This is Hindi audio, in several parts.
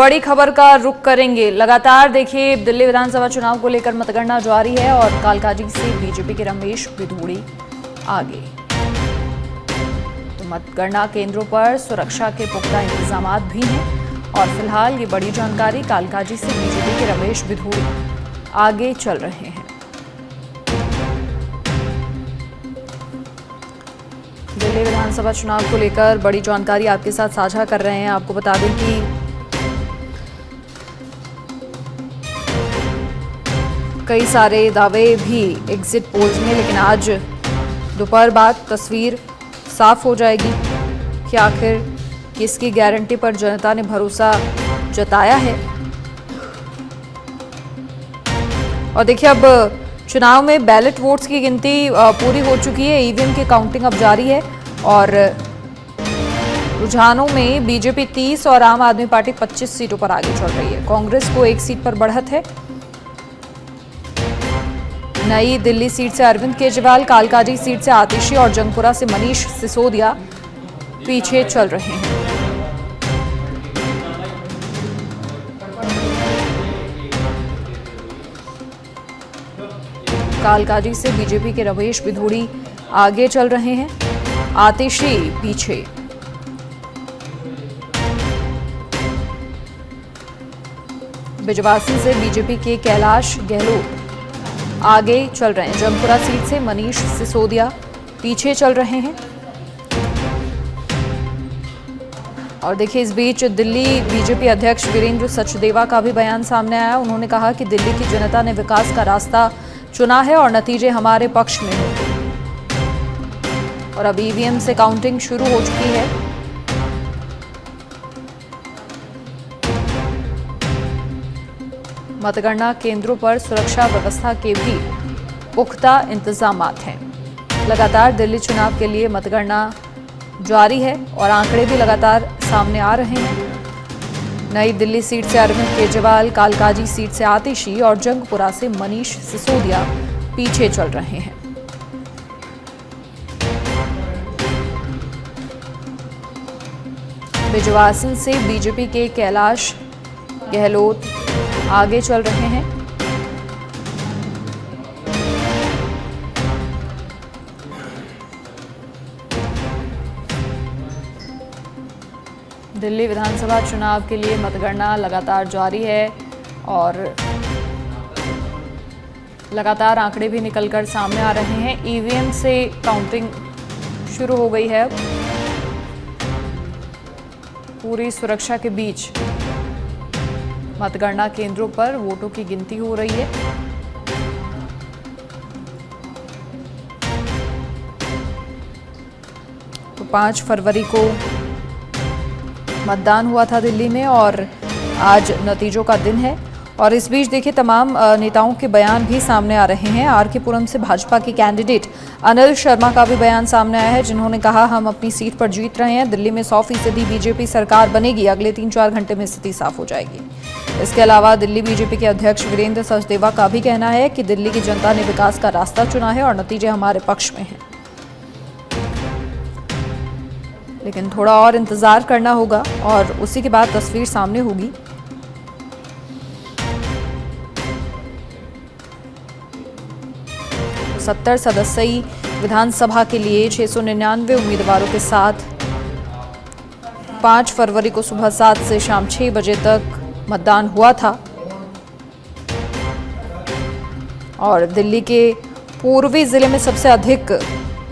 बड़ी खबर का रुख करेंगे। लगातार देखिए दिल्ली विधानसभा चुनाव को लेकर मतगणना जारी है और कालकाजी से बीजेपी के रमेश बिधूड़ी आगे। तो मतगणना केंद्रों पर सुरक्षा के पुख्ता इंतजाम भी हैं और फिलहाल ये बड़ी जानकारी कालकाजी से बीजेपी के रमेश बिधूड़ी आगे चल रहे हैं। दिल्ली विधानसभा चुनाव को लेकर बड़ी जानकारी आपके साथ साझा कर रहे हैं। आपको बता दें कि कई सारे दावे भी एग्जिट पोल्स में, लेकिन आज दोपहर बाद तस्वीर साफ हो जाएगी कि आखिर किसकी गारंटी पर जनता ने भरोसा जताया है। और देखिए अब चुनाव में बैलेट वोट्स की गिनती पूरी हो चुकी है। ईवीएम की काउंटिंग अब जारी है और रुझानों में बीजेपी 30 और आम आदमी पार्टी 25 सीटों पर आगे चल रही है। कांग्रेस को 1 सीट पर बढ़त है। नई दिल्ली सीट से अरविंद केजरीवाल, कालकाजी सीट से आतिशी और जंगपुरा से मनीष सिसोदिया पीछे चल रहे हैं। कालकाजी से बीजेपी के रमेश बिधूड़ी आगे चल रहे हैं, आतिशी पीछे। बिजवासी से बीजेपी के कैलाश गहलोत आगे चल रहे हैं। जंगपुरा सीट से मनीष सिसोदिया पीछे चल रहे हैं। और देखिए इस बीच दिल्ली बीजेपी अध्यक्ष वीरेंद्र सचदेवा का भी बयान सामने आया। उन्होंने कहा कि दिल्ली की जनता ने विकास का रास्ता चुना है और नतीजे हमारे पक्ष में हैं। और अब ईवीएम से काउंटिंग शुरू हो चुकी है। मतगणना केंद्रों पर सुरक्षा व्यवस्था के भी पुख्ता इंतजाम हैं। लगातार दिल्ली चुनाव के लिए मतगणना जारी है और आंकड़े भी लगातार सामने आ रहे हैं। नई दिल्ली सीट से अरविंद केजरीवाल, कालकाजी सीट से आतिशी और जंगपुरा से मनीष सिसोदिया पीछे चल रहे हैं। बिजवासन से बीजेपी के कैलाश गहलोत आगे चल रहे हैं। दिल्ली विधानसभा चुनाव के लिए मतगणना लगातार जारी है और लगातार आंकड़े भी निकलकर सामने आ रहे हैं। ईवीएम से काउंटिंग शुरू हो गई है। पूरी सुरक्षा के बीच मतगणना केंद्रों पर वोटों की गिनती हो रही है। तो 5 फरवरी को मतदान हुआ था दिल्ली में और आज नतीजों का दिन है। और इस बीच देखिए तमाम नेताओं के बयान भी सामने आ रहे हैं। आरके पुरम से भाजपा के कैंडिडेट अनिल शर्मा का भी बयान सामने आया है, जिन्होंने कहा हम अपनी सीट पर जीत रहे हैं। दिल्ली में 100% बीजेपी सरकार बनेगी। अगले 3-4 घंटे में स्थिति साफ हो जाएगी। इसके अलावा दिल्ली बीजेपी के अध्यक्ष वीरेंद्र सचदेवा का भी कहना है कि दिल्ली की जनता ने विकास का रास्ता चुना है और नतीजे हमारे पक्ष में हैं। लेकिन थोड़ा और इंतजार करना होगा और उसी के बाद तस्वीर सामने होगी। तो 70 सदस्यीय विधानसभा के लिए 699 उम्मीदवारों के साथ 5 फरवरी को सुबह 7 से शाम 6 बजे तक मतदान हुआ था। और दिल्ली के पूर्वी जिले में सबसे अधिक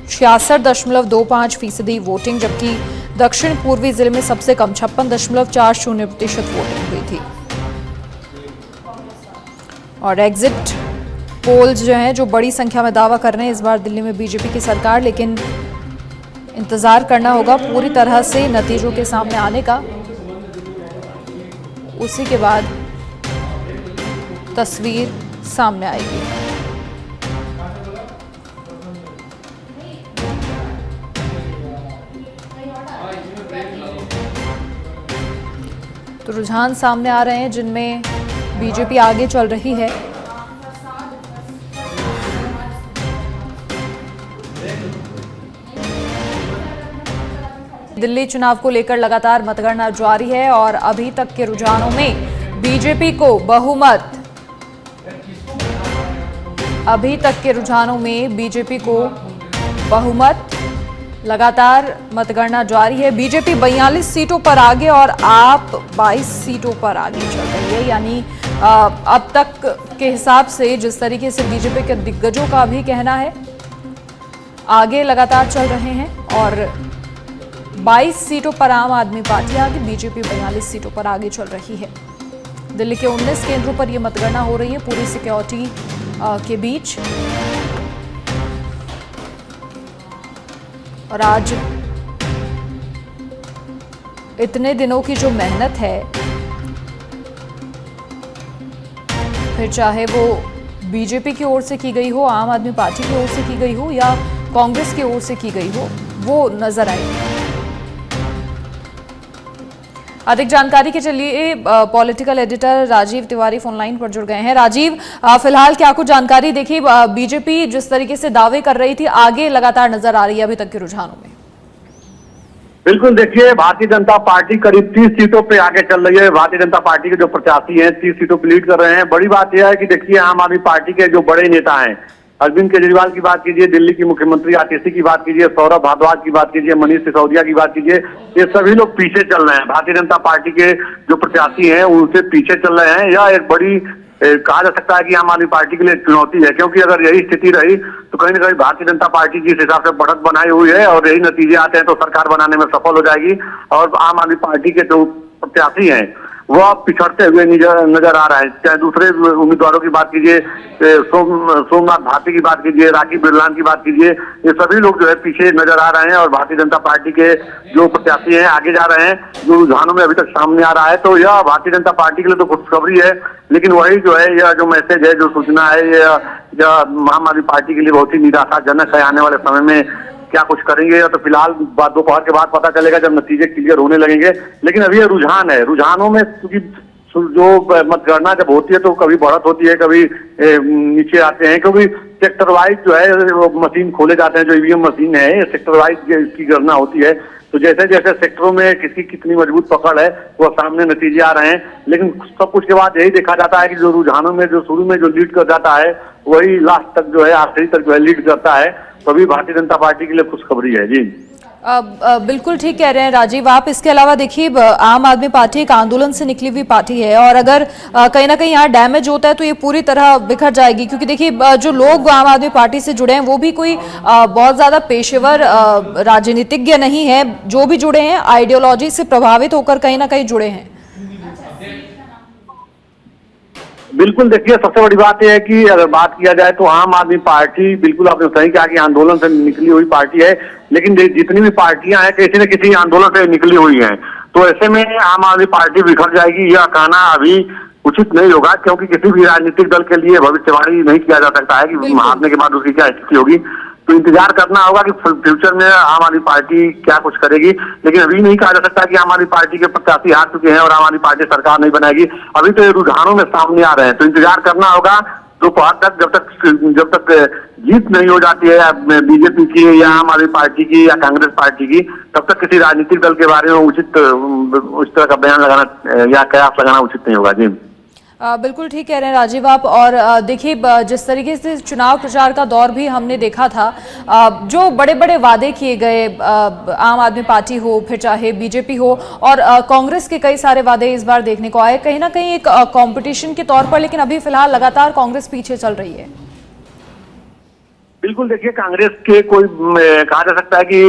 66.25% वोटिंग, जबकि दक्षिण पूर्वी जिले में सबसे कम 56.40% वोटिंग हुई थी। और एग्जिट पोल्स जो हैं, जो बड़ी संख्या में दावा कर रहे हैं इस बार दिल्ली में बीजेपी की सरकार, लेकिन इंतजार करना होगा पूरी तरह से नतीजों के सामने आने का। उसी के बाद तस्वीर सामने आएगी। तो रुझान सामने आ रहे हैं जिनमें बीजेपी आगे चल रही है। दिल्ली चुनाव को लेकर लगातार मतगणना जारी है और अभी तक के रुझानों में बीजेपी को बहुमत, अभी तक के रुझानों में बीजेपी को बहुमत, लगातार मतगणना जारी है। बीजेपी 42 सीटों पर आगे और आप 22 सीटों पर आगे चल रही है। यानी अब तक के हिसाब से जिस तरीके से बीजेपी के दिग्गजों का भी कहना है, आगे लगातार चल रहे हैं और 22 सीटों पर आम आदमी पार्टी आगे, बीजेपी 42 सीटों पर आगे चल रही है। दिल्ली के 19 केंद्रों पर यह मतगणना हो रही है पूरी सिक्योरिटी के बीच। और आज इतने दिनों की जो मेहनत है, फिर चाहे वो बीजेपी की ओर से की गई हो, आम आदमी पार्टी की ओर से की गई हो या कांग्रेस की ओर से की गई हो, वो नजर आएगी। अधिक जानकारी के चलिए political editor Rajeev Tiwari phone line पर जुड़ गए हैं। राजीव, फिलहाल क्या कुछ जानकारी देखी? बीजेपी जिस तरीके से दावे कर रही थी, आगे लगातार नजर आ रही है अभी तक के रुझानों में। बिल्कुल, देखिए भारतीय जनता पार्टी करीब 30 सीटों पे आगे चल रही है। भारतीय जनता पार्टी के जो प्रत्याशी हैं 30 सीटों पे लीड कर रहे हैं। बड़ी बात यह है कि देखिए आम आदमी पार्टी के जो बड़े नेता हैं, अरविंद केजरीवाल की बात कीजिए, दिल्ली की मुख्यमंत्री आतिशी की बात कीजिए, सौरभ भारद्वाज की बात कीजिए, मनीष सिसोदिया की बात कीजिए, ये सभी लोग पीछे चल रहे हैं। भारतीय जनता पार्टी के जो प्रत्याशी हैं उनसे पीछे चल रहे हैं। यह एक बड़ी कहा जा सकता है कि आम आदमी पार्टी के लिए चुनौती है, क्योंकि अगर यही स्थिति रही तो कहीं ना कहीं भारतीय जनता पार्टी जिस हिसाब से बढ़त बनाई हुई है और यही नतीजे आते हैं तो सरकार बनाने में सफल हो जाएगी और आम आदमी पार्टी के जो प्रत्याशी हैं वह पिछड़ते हुए नजर आ रहा है। चाहे दूसरे उम्मीदवारों की बात कीजिए, सोमनाथ भारती की बात कीजिए, राखी बिरलान की बात कीजिए, ये सभी लोग जो है पीछे नजर आ रहे हैं और भारतीय जनता पार्टी के जो प्रत्याशी हैं आगे जा रहे हैं, जो रुझानों में अभी तक सामने आ रहा है। तो यह भारतीय जनता पार्टी के लिए तो खुशखबरी है, लेकिन वही जो है यह जो मैसेज है, जो सूचना है, यह आम आदमी पार्टी के लिए बहुत ही निराशाजनक है। आने वाले समय में क्या कुछ करेंगे या तो फिलहाल दोपहर के बाद पता चलेगा जब नतीजे क्लियर होने लगेंगे। लेकिन अभी ये रुझान है, रुझानों में क्योंकि जो मतगणना जब होती है तो कभी बढ़त होती है, कभी नीचे आते हैं, क्योंकि सेक्टर वाइज जो है वो मशीन खोले जाते हैं। जो ईवीएम मशीन है सेक्टर वाइज इसकी गणना होती है, तो जैसे जैसे सेक्टरों में किसी कितनी मजबूत पकड़ है वो सामने नतीजे आ रहे हैं। लेकिन सब कुछ के बाद यही देखा जाता है कि जो रुझानों में जो शुरू में जो लीड कर जाता है वही लास्ट तक जो है, आखिरी तक जो है लीड करता है। तो अभी भारतीय जनता पार्टी के लिए खुशखबरी है। जी बिल्कुल ठीक कह रहे हैं राजीव आप। इसके अलावा देखिए, आम आदमी पार्टी एक आंदोलन से निकली हुई पार्टी है और अगर कहीं ना कहीं यहाँ डैमेज होता है तो ये पूरी तरह बिखर जाएगी, क्योंकि देखिए जो लोग आम आदमी पार्टी से जुड़े हैं वो भी कोई बहुत ज्यादा पेशेवर राजनीतिज्ञ नहीं है। जो भी जुड़े हैं आइडियोलॉजी से प्रभावित होकर कहीं ना कहीं जुड़े हैं। बिल्कुल, देखिए सबसे बड़ी बात यह है कि अगर बात किया जाए तो आम आदमी पार्टी, बिल्कुल आपने सही कहा कि आंदोलन से निकली हुई पार्टी है, लेकिन जितनी भी पार्टियां हैं किसी न किसी आंदोलन से निकली हुई हैं। तो ऐसे में आम आदमी पार्टी बिखर जाएगी यह कहना अभी उचित नहीं होगा, क्योंकि किसी भी राजनीतिक दल के लिए भविष्यवाणी नहीं किया जा सकता है कि हारने के बाद उसकी क्या स्थिति होगी। तो इंतजार करना होगा कि फ्यूचर में आम आदमी पार्टी क्या कुछ करेगी। लेकिन अभी नहीं कहा जा सकता कि आम आदमी पार्टी के प्रत्याशी हार चुके हैं और आम आदमी पार्टी सरकार नहीं बनाएगी। अभी तो ये रुझानों में सामने आ रहे हैं, तो इंतजार करना होगा दोपहर तक, जब तक जीत नहीं हो जाती है बीजेपी की या आम आदमी पार्टी की या कांग्रेस पार्टी की, तब तक किसी राजनीतिक दल के बारे में उचित उस तरह का बयान लगाना या कयास लगाना उचित नहीं होगा। जी बिल्कुल ठीक कह रहे हैं राजीव आप। और देखिए जिस तरीके से चुनाव प्रचार का दौर भी हमने देखा था, जो बड़े बड़े वादे किए गए, आम आदमी पार्टी हो फिर चाहे बीजेपी हो और कांग्रेस के कई सारे वादे इस बार देखने को आए, कहीं ना कहीं एक कंपटीशन के तौर पर। लेकिन अभी फिलहाल लगातार कांग्रेस पीछे चल रही है। बिल्कुल, देखिए कांग्रेस के कोई कहा जा सकता है कि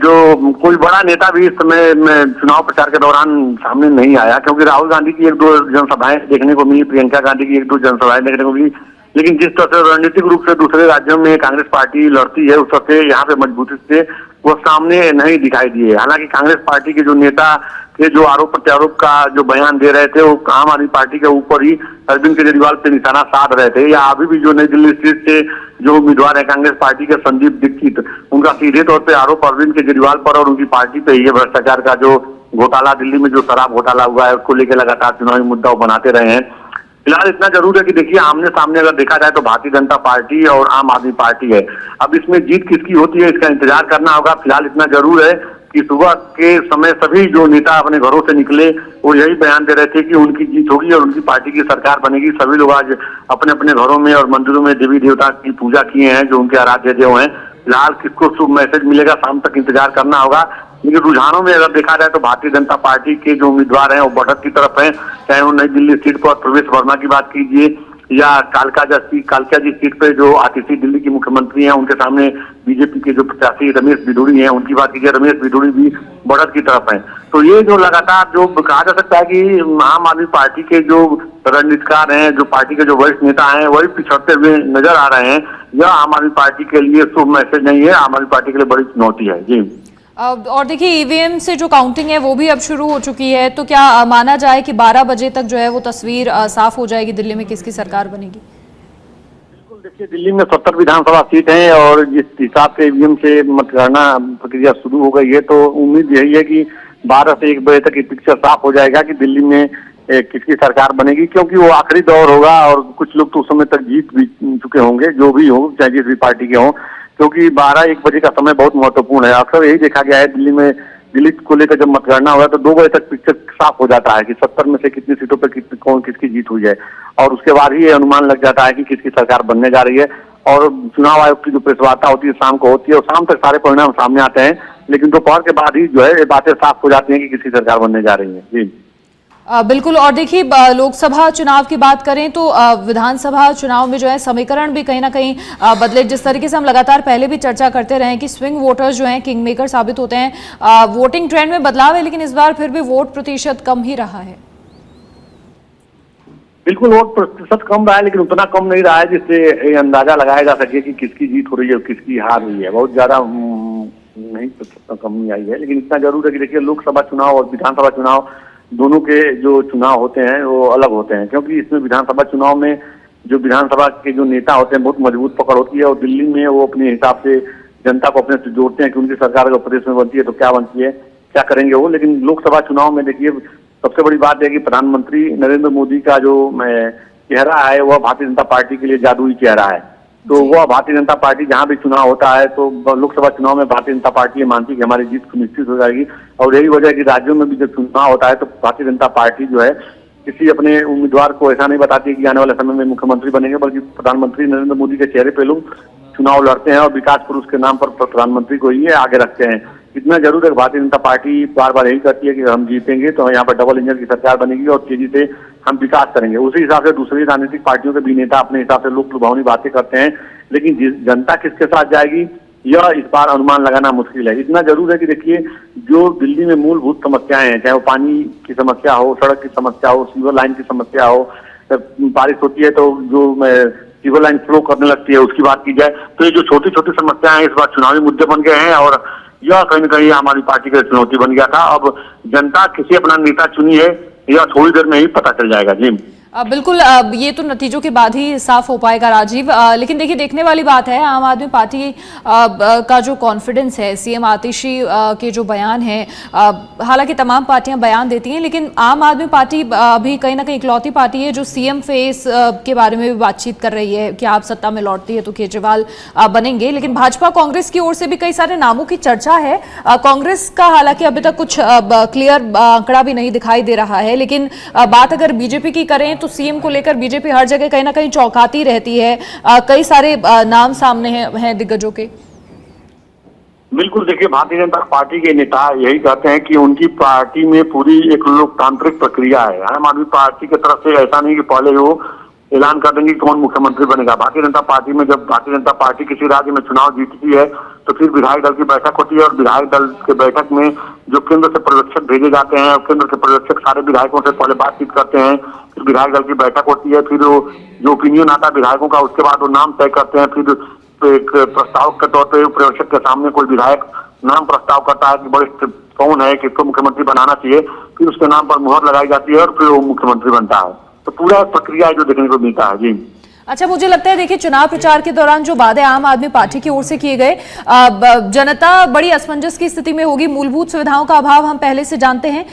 जो कोई बड़ा नेता भी इस समय चुनाव प्रचार के दौरान सामने नहीं आया, क्योंकि राहुल गांधी की 1-2 जनसभाएं देखने को मिली, प्रियंका गांधी की 1-2 जनसभाएं देखने को मिली, लेकिन जिस तरह से रणनीतिक रूप से दूसरे राज्यों में कांग्रेस पार्टी लड़ती है उस तरह से यहाँ पे मजबूती से वो सामने नहीं दिखाई दिए। हालांकि कांग्रेस पार्टी के जो नेता थे जो आरोप प्रत्यारोप का जो बयान दे रहे थे वो आम आदमी पार्टी के ऊपर ही अरविंद केजरीवाल पे निशाना साध रहे थे। या अभी भी जो नई दिल्ली सीट से जो उम्मीदवार है कांग्रेस पार्टी के संदीप दीक्षित, उनका सीधे तौर पे आरोप अरविंद केजरीवाल पर और उनकी पार्टी पे ही है। भ्रष्टाचार का जो घोटाला, दिल्ली में जो शराब घोटाला हुआ है उसको लेकर लगातार चुनावी मुद्दा बनाते रहे हैं। फिलहाल इतना जरूर है कि देखिए आमने सामने अगर देखा जाए तो भारतीय जनता पार्टी और आम आदमी पार्टी है। अब इसमें जीत किसकी होती है इसका इंतजार करना होगा। फिलहाल इतना जरूर है कि सुबह के समय सभी जो नेता अपने घरों से निकले वो यही बयान दे रहे थे कि उनकी जीत होगी और उनकी पार्टी की सरकार बनेगी। सभी लोग आज अपने अपने घरों में और मंदिरों में देवी देवता की पूजा किए हैं जो उनके आराध्य देव हैं। फिलहाल किसको शुभ मैसेज मिलेगा शाम तक इंतजार करना होगा, लेकिन रुझानों में अगर देखा जाए तो भारतीय जनता पार्टी के जो उम्मीदवार हैं वो बढ़त की तरफ हैं। चाहे वो नई दिल्ली सीट पर प्रवेश वर्मा की बात कीजिए या कालका जी सीट पे जो आतिशी दिल्ली की मुख्यमंत्री हैं उनके सामने बीजेपी के जो प्रत्याशी रमेश बिधूड़ी हैं उनकी बात कीजिए, रमेश बिधूड़ी भी बढ़त की तरफ हैं। तो ये जो लगातार जो कहा जा सकता है कि आम आदमी पार्टी के जो रणनीतिकार हैं, जो पार्टी के जो वरिष्ठ नेता हैं वही पिछड़ते हुए नजर आ रहे हैं। यह आम आदमी पार्टी के लिए शुभ मैसेज नहीं है, आम आदमी पार्टी के लिए बड़ी चुनौती है। जी और देखिए ईवीएम से जो काउंटिंग है वो भी अब शुरू हो चुकी है, तो क्या माना जाए कि 12 बजे तक जो है वो तस्वीर साफ हो जाएगी दिल्ली में किसकी सरकार बनेगी? बिल्कुल, देखिए दिल्ली में 70 विधानसभा सीट हैं और जिस हिसाब से ईवीएम से मतगणना प्रक्रिया शुरू हो गई है तो उम्मीद यही है कि 12 से 1 बजे तक ये पिक्चर साफ हो जाएगा कि दिल्ली में किसकी सरकार बनेगी, क्योंकि वो आखिरी दौर होगा और कुछ लोग तो उस समय तक जीत भी चुके होंगे, जो भी हो चाहे जिस भी पार्टी के हों, क्योंकि 12-1 बजे का समय बहुत महत्वपूर्ण है। अक्सर यही देखा गया है दिल्ली को लेकर जब मतगणना हुआ तो 2 बजे तक पिक्चर साफ हो जाता है कि 70 में से कितनी सीटों पर किसकी जीत हुई है और उसके बाद ही ये अनुमान लग जाता है कि किसकी सरकार बनने जा रही है। और चुनाव आयोग की जो प्रेस वार्ता होती है शाम को होती है और शाम तक सारे परिणाम सामने आते हैं, लेकिन दोपहर के बाद ही जो है ये बातें साफ हो जाती हैं कि किसकी सरकार बनने जा रही है। जी बिल्कुल। और देखिए लोकसभा चुनाव की बात करें तो विधानसभा चुनाव में जो है समीकरण भी कहीं ना कहीं बदले। जिस तरीके से हम लगातार पहले भी चर्चा करते रहे हैं कि स्विंग वोटर्स जो हैं किंग मेकर साबित होते हैं। वोटिंग ट्रेंड में बदलाव है, लेकिन इस बार फिर भी वोट प्रतिशत कम ही रहा है। बिल्कुल, वोट प्रतिशत कम रहा है, लेकिन उतना कम नहीं रहा है जिससे ये अंदाजा लगाया जा सके कि किसकी जीत हो रही है और किसकी हार हुई है। बहुत ज्यादा नहीं प्रतिशत कमी आई है, लेकिन इतना जरूर है कि देखिए लोकसभा चुनाव और विधानसभा चुनाव दोनों के जो चुनाव होते हैं वो अलग होते हैं, क्योंकि इसमें विधानसभा चुनाव में जो विधानसभा के जो नेता होते हैं बहुत मजबूत पकड़ होती है और दिल्ली में वो अपने हिसाब से जनता को अपने से जोड़ते हैं कि उनकी सरकार अगर प्रदेश में बनती है तो क्या बनती है, क्या करेंगे वो। लेकिन लोकसभा चुनाव में देखिए सबसे बड़ी बात है कि प्रधानमंत्री नरेंद्र मोदी का जो चेहरा है वह भारतीय जनता पार्टी के लिए जादुई चेहरा है। तो वह भारतीय जनता पार्टी जहां भी चुनाव होता है तो लोकसभा चुनाव में भारतीय जनता पार्टी ये मानती है कि हमारी जीत सुनिश्चित हो जाएगी। और यही वजह है कि राज्यों में भी जब चुनाव होता है तो भारतीय जनता पार्टी जो है किसी अपने उम्मीदवार को ऐसा नहीं बताती है कि आने वाले समय में मुख्यमंत्री बनेंगे, बल्कि प्रधानमंत्री नरेंद्र मोदी के चेहरे पे लोग चुनाव लड़ते हैं और विकास पुरुष के नाम पर प्रधानमंत्री को ही आगे रखते हैं। इतना जरूर है कि भारतीय जनता पार्टी बार बार यही कहती है कि हम जीतेंगे तो यहाँ पर डबल इंजन की सरकार बनेगी और तेजी से हम विकास करेंगे। उसी हिसाब से दूसरी राजनीतिक पार्टियों के भी नेता अपने हिसाब से लोक लुभावनी बातें करते हैं, लेकिन जनता किसके साथ जाएगी यह इस बार अनुमान लगाना मुश्किल है। इतना जरूर है कि देखिए जो दिल्ली में मूलभूत समस्याएं हैं, चाहे वो पानी की समस्या हो, सड़क की समस्या हो, सीवर लाइन की समस्या हो, बारिश होती है तो जो सीवर लाइन फ्लो करने लगती है उसकी बात की जाए, तो ये जो छोटी छोटी समस्याएं इस बार चुनावी मुद्दे बन गए हैं और यह कहीं न कहीं हमारी पार्टी की चुनौती बन गया था। अब जनता किसी अपना नेता चुनी है यह थोड़ी देर में ही पता चल जाएगा। जी बिल्कुल, ये तो नतीजों के बाद ही साफ हो पाएगा राजीव। लेकिन देखिए देखने वाली बात है आम आदमी पार्टी का जो कॉन्फिडेंस है, सीएम आतिशी के जो बयान है, हालांकि तमाम पार्टियां बयान देती हैं लेकिन आम आदमी पार्टी अभी कहीं ना कहीं इकलौती पार्टी है जो सीएम फेस के बारे में भी बातचीत कर रही है कि आप सत्ता में लौटती है तो केजरीवाल बनेंगे। लेकिन भाजपा कांग्रेस की ओर से भी कई सारे नामों की चर्चा है। कांग्रेस का हालांकि अभी तक कुछ क्लियर आंकड़ा भी नहीं दिखाई दे रहा है, लेकिन बात अगर बीजेपी की करें तो सीएम को लेकर बीजेपी हर जगह कहीं ना कहीं चौंकाती रहती है। कई सारे नाम सामने हैं दिग्गजों के। बिल्कुल, देखिए भारतीय जनता पार्टी के नेता यही कहते हैं कि उनकी पार्टी में पूरी एक लोकतांत्रिक प्रक्रिया है। आम आदमी पार्टी की तरफ से ऐसा नहीं कि पहले वो ऐलान कर देंगे कौन मुख्यमंत्री बनेगा। भारतीय जनता पार्टी में जब भारतीय जनता पार्टी किसी राज्य में चुनाव जीतती है तो फिर विधायक दल की बैठक होती है और विधायक दल के बैठक में जो केंद्र से पर्यवेक्षक भेजे जाते हैं और केंद्र के पर्यवेक्षक सारे विधायकों से पहले बातचीत करते हैं, फिर विधायक दल की बैठक होती है, फिर वो जो ओपिनियन आता है विधायकों का उसके बाद वो नाम तय करते हैं। फिर एक प्रस्ताव के तौर पर पर्यवेक्षक के सामने कोई विधायक नाम प्रस्ताव करता है कि वरिष्ठ कौन है, किसको मुख्यमंत्री बनाना चाहिए, फिर उसके नाम पर मुहर लगाई जाती है और फिर वो मुख्यमंत्री बनता है। तो पूरा प्रक्रिया जो देखने को मिलता है। जी अच्छा, मुझे लगता है देखिए चुनाव प्रचार के दौरान जो वादे आम आदमी पार्टी की ओर से किए गए, जनता बड़ी असमंजस की स्थिति में होगी। मूलभूत सुविधाओं का अभाव हम पहले से जानते हैं।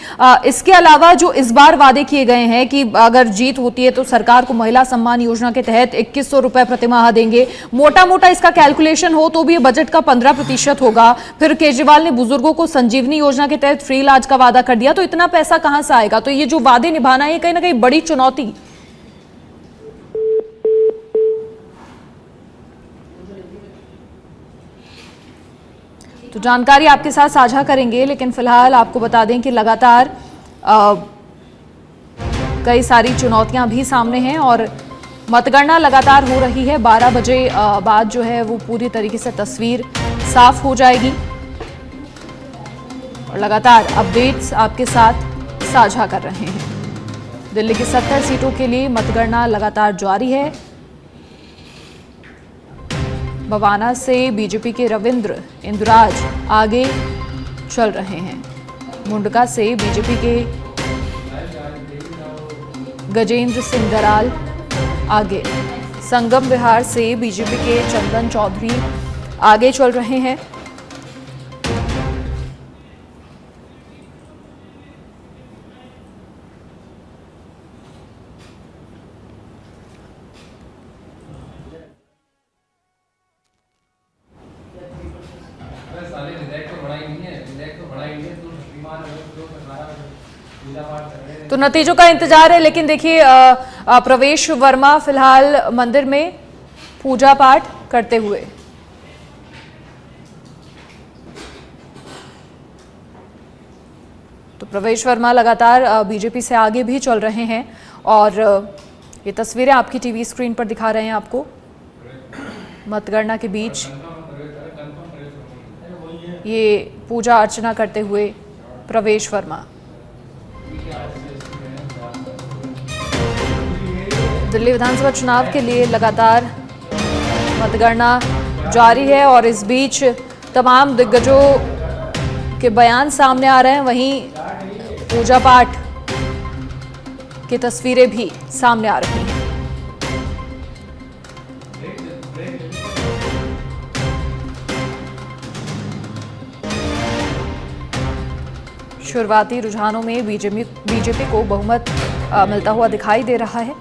इसके अलावा जो इस बार वादे किए गए हैं कि अगर जीत होती है तो सरकार को महिला सम्मान योजना के तहत 2100 रुपए प्रतिमाह देंगे, मोटा मोटा इसका कैलकुलेशन हो तो भी ये बजट का 15% होगा। फिर केजरीवाल ने बुजुर्गों को संजीवनी योजना के तहत फ्री इलाज का वादा कर दिया, तो इतना पैसा कहां से आएगा? तो ये जो वादे निभाना है कहीं ना कहीं बड़ी चुनौती। तो जानकारी आपके साथ साझा करेंगे, लेकिन फिलहाल आपको बता दें कि लगातार कई सारी चुनौतियां भी सामने हैं और मतगणना लगातार हो रही है। 12 बजे बाद जो है वो पूरी तरीके से तस्वीर साफ हो जाएगी और लगातार अपडेट्स आपके साथ साझा कर रहे हैं। दिल्ली की 70 सीटों के लिए मतगणना लगातार जारी है। बवाना से बीजेपी के रविंद्र इंदुराज आगे चल रहे हैं। मुंडका से बीजेपी के गजेंद्र सिंह दराल आगे। संगम विहार से बीजेपी के चंदन चौधरी आगे चल रहे हैं। तो नतीजों का इंतजार है, लेकिन देखिए प्रवेश वर्मा फिलहाल मंदिर में पूजा पाठ करते हुए। तो प्रवेश वर्मा लगातार बीजेपी से आगे भी चल रहे हैं और ये तस्वीरें आपकी टीवी स्क्रीन पर दिखा रहे हैं आपको। मतगणना के बीच ये पूजा अर्चना करते हुए प्रवेश वर्मा। दिल्ली विधानसभा चुनाव के लिए लगातार मतगणना जारी है और इस बीच तमाम दिग्गजों के बयान सामने आ रहे हैं, वहीं पूजा पाठ की तस्वीरें भी सामने आ रही हैं। शुरुआती रुझानों में बीजेपी को बहुमत मिलता हुआ दिखाई दे रहा है।